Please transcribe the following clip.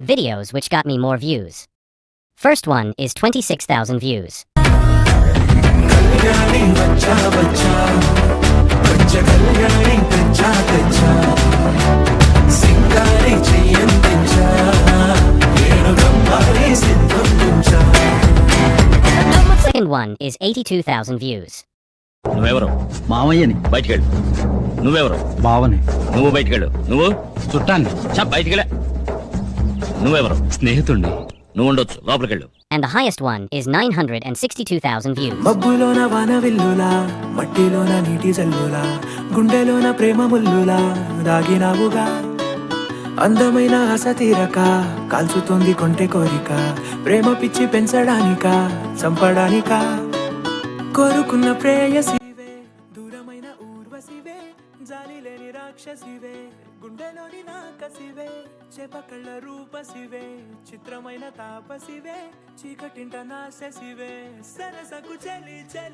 videos which got me more views. First one is 26,000 views. Second one is 82,000 views. నువ్వెవరు? మామయ్యని. బయటికెళ్ళు. నువ్వెవరు? బావని. నువ్వు బయటికెళ్ళు. నువ్వు చుట్టాన్ని. బయటికెళ్ళ. నువ్వెవరు? స్నేహితుణ్ణి. నువ్వు ఉండొచ్చు, లోపలికెళ్ళు. And the highest one is 962,000 views. మబ్బులోన వానవిల్లులా, మట్టిలోన నీటి జల్లులా, గుండెలోన ప్రేమ ముల్లులా దాగినావుగా. అందమైన ఆశ తీరక కాల్చుతోంది కొంటె కోరిక, ప్రేమ పిచ్చి పెంచడానిక చంపడానిక. కోరుకున్న ప్రేయసివే, దూరమైన ఊర్వశివే, జాలి లేని రాక్షసివే, గుండెలోని నాకసివే, చేపకళ్ళ రూపసివే, చిత్రమైన తాపసివే, చీకటింట నాశసివే, సరసకు చెలి చెలి.